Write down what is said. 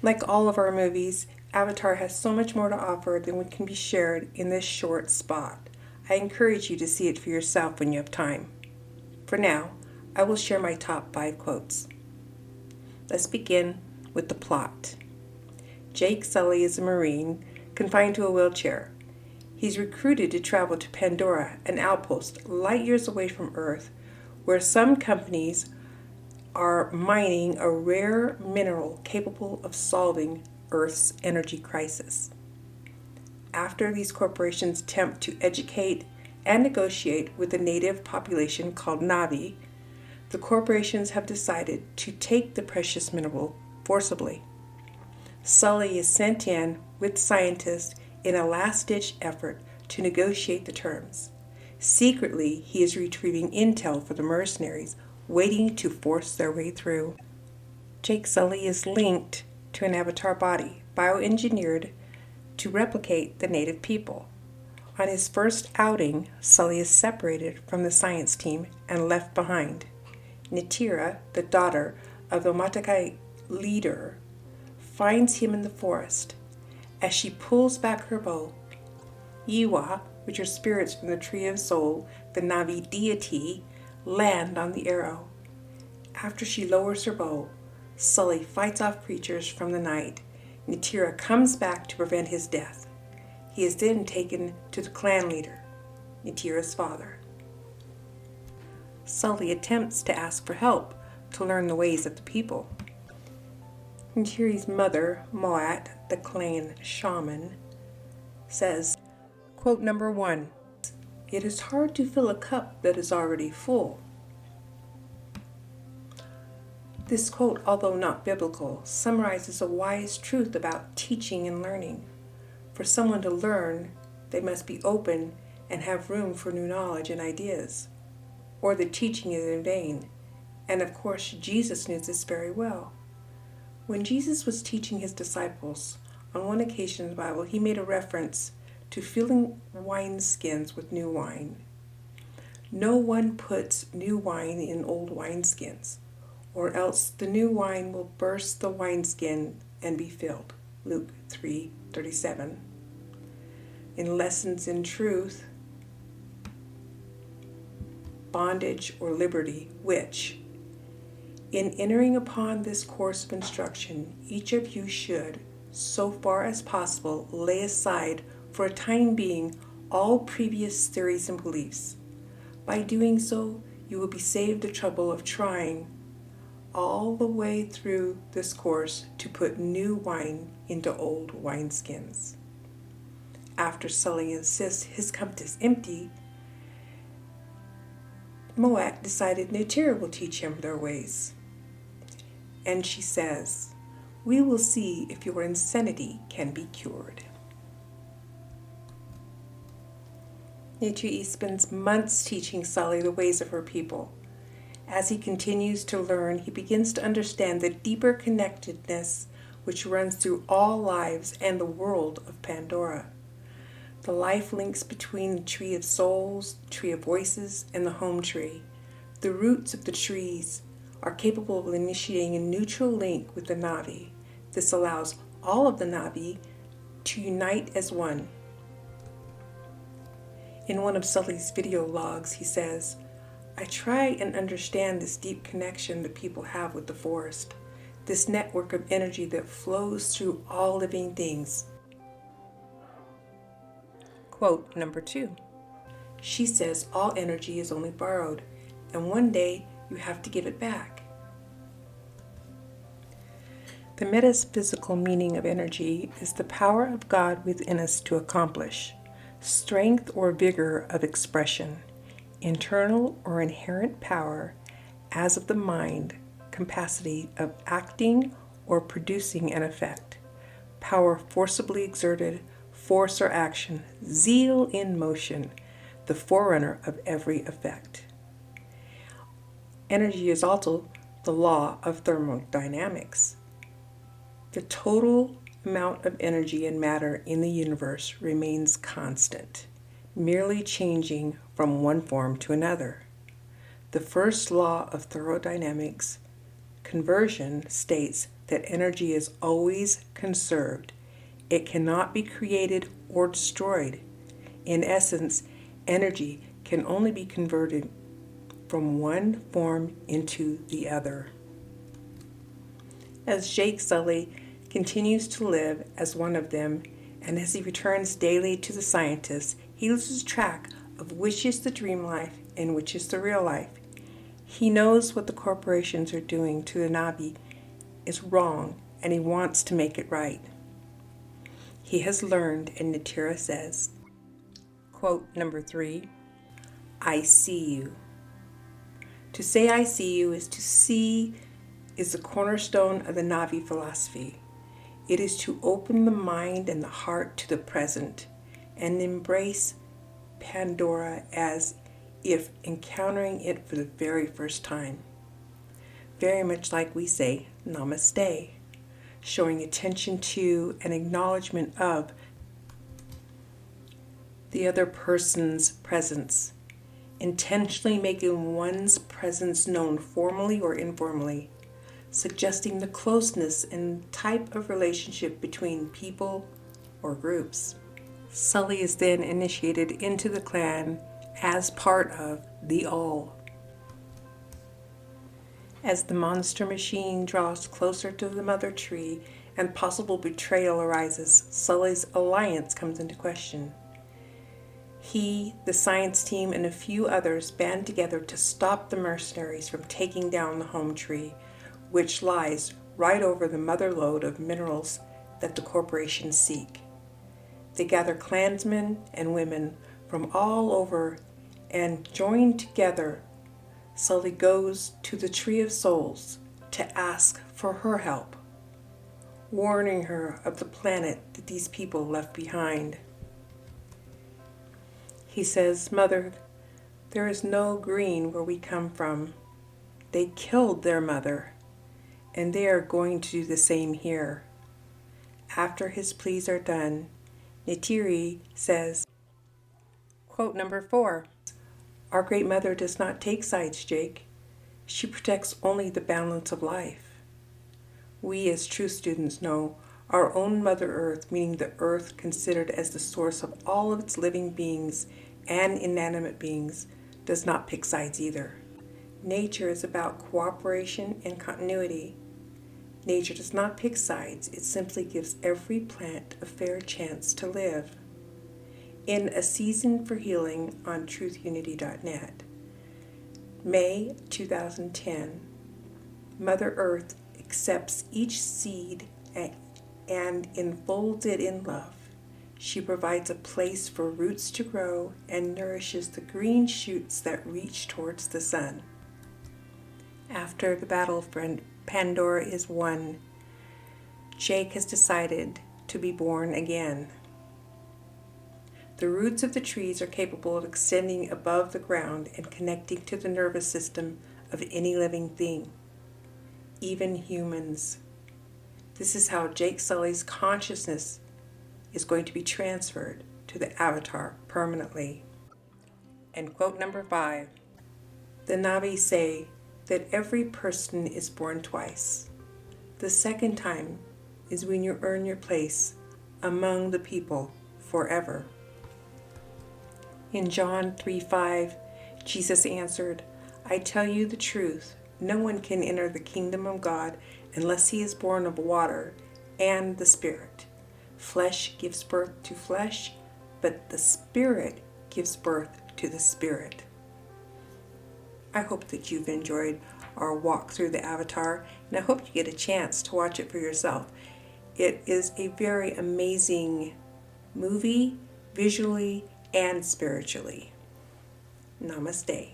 Like all of our movies, Avatar has so much more to offer than what can be shared in this short spot. I encourage you to see it for yourself when you have time. For now, I will share my top 5 quotes. Let's begin with the plot. Jake Sully is a Marine confined to a wheelchair. He's recruited to travel to Pandora, an outpost light years away from Earth, where some companies are mining a rare mineral capable of solving Earth's energy crisis. After these corporations attempt to educate and negotiate with the native population called Na'vi, the corporations have decided to take the precious mineral forcibly. Sully is sent in with scientists in a last-ditch effort to negotiate the terms. Secretly, he is retrieving intel for the mercenaries, waiting to force their way through. Jake Sully is linked to an avatar body, bioengineered to replicate the native people. On his first outing, Sully is separated from the science team and left behind. Nitira, the daughter of the Matakai leader, finds him in the forest. As she pulls back her bow, Iwa, which are spirits from the Tree of Soul, the Na'vi deity, land on the arrow. After she lowers her bow, Sully fights off creatures from the night. Nitira comes back to prevent his death. He is then taken to the clan leader, Nitira's father. Sully attempts to ask for help to learn the ways of the people. Nitira's mother, Moat, the clan shaman, says, quote number 1, "It is hard to fill a cup that is already full." This quote, although not biblical, summarizes a wise truth about teaching and learning. For someone to learn, they must be open and have room for new knowledge and ideas, or the teaching is in vain. And of course, Jesus knew this very well. When Jesus was teaching his disciples, on one occasion in the Bible, he made a reference to filling wineskins with new wine. No one puts new wine in old wineskins, or else the new wine will burst the wineskin and be filled. Luke 3:37. In Lessons in Truth, bondage or liberty, which, in entering upon this course of instruction, each of you should, so far as possible, lay aside for a time being all previous theories and beliefs. By doing so, you will be saved the trouble of trying all the way through this course to put new wine into old wineskins. After Sully insists his cup is empty, Moat decided Nitira will teach him their ways. And she says, "We will see if your insanity can be cured." Nitira spends months teaching Sully the ways of her people. As he continues to learn, he begins to understand the deeper connectedness which runs through all lives and the world of Pandora. The life links between the Tree of Souls, Tree of Voices, and the Home Tree. The roots of the trees are capable of initiating a neutral link with the Na'vi. This allows all of the Na'vi to unite as one. In one of Sully's video logs, he says, "I try and understand this deep connection that people have with the forest, this network of energy that flows through all living things." Quote number 2. She says all energy is only borrowed, and one day you have to give it back. The metaphysical meaning of energy is the power of God within us to accomplish, strength or vigor of expression, internal or inherent power, as of the mind, capacity of acting or producing an effect, power forcibly exerted, force or action, zeal in motion, the forerunner of every effect. Energy is also the law of thermodynamics. The total amount of energy and matter in the universe remains constant, merely changing from one form to another. The first law of thermodynamics, conversion, states that energy is always conserved. It cannot be created or destroyed. In essence, energy can only be converted from one form into the other. As Jake Sully continues to live as one of them, and as he returns daily to the scientists, he loses track of which is the dream life and which is the real life. He knows what the corporations are doing to the Navi is wrong, and he wants to make it right. He has learned, and Natira says, quote number 3, I see you. To say I see you is to see is the cornerstone of the Navi philosophy. It is to open the mind and the heart to the present and embrace Pandora as if encountering it for the very first time. Very much like we say namaste, showing attention to and acknowledgement of the other person's presence, intentionally making one's presence known formally or informally, suggesting the closeness and type of relationship between people or groups. Sully is then initiated into the clan as part of the All. As the monster machine draws closer to the mother tree and possible betrayal arises, Sully's alliance comes into question. He, the science team, and a few others band together to stop the mercenaries from taking down the home tree, which lies right over the mother lode of minerals that the corporations seek. They gather clansmen and women from all over and join together. Sully goes to the Tree of Souls to ask for her help, warning her of the planet that these people left behind. He says, Mother, there is no green where we come from. They killed their mother, and they are going to do the same here. After his pleas are done, Neytiri says, quote number 4, Our Great Mother does not take sides, Jake. She protects only the balance of life. We as true students know our own Mother Earth, meaning the earth considered as the source of all of its living beings and inanimate beings, does not pick sides either. Nature is about cooperation and continuity. Nature does not pick sides. It simply gives every plant a fair chance to live. In A Season for Healing on truthunity.net, May 2010, Mother Earth accepts each seed and enfolds it in love. She provides a place for roots to grow and nourishes the green shoots that reach towards the sun. After the battle for Pandora is won, Jake has decided to be born again. The roots of the trees are capable of extending above the ground and connecting to the nervous system of any living thing, even humans. This is how Jake Sully's consciousness is going to be transferred to the avatar permanently. And quote number 5, the Navi say that every person is born twice. The second time is when you earn your place among the people forever. In John 3:5, Jesus answered, I tell you the truth, no one can enter the kingdom of God unless he is born of water and the Spirit. Flesh gives birth to flesh, but the Spirit gives birth to the Spirit. I hope that you've enjoyed our walk through the Avatar, and I hope you get a chance to watch it for yourself. It is a very amazing movie, visually and spiritually. Namaste.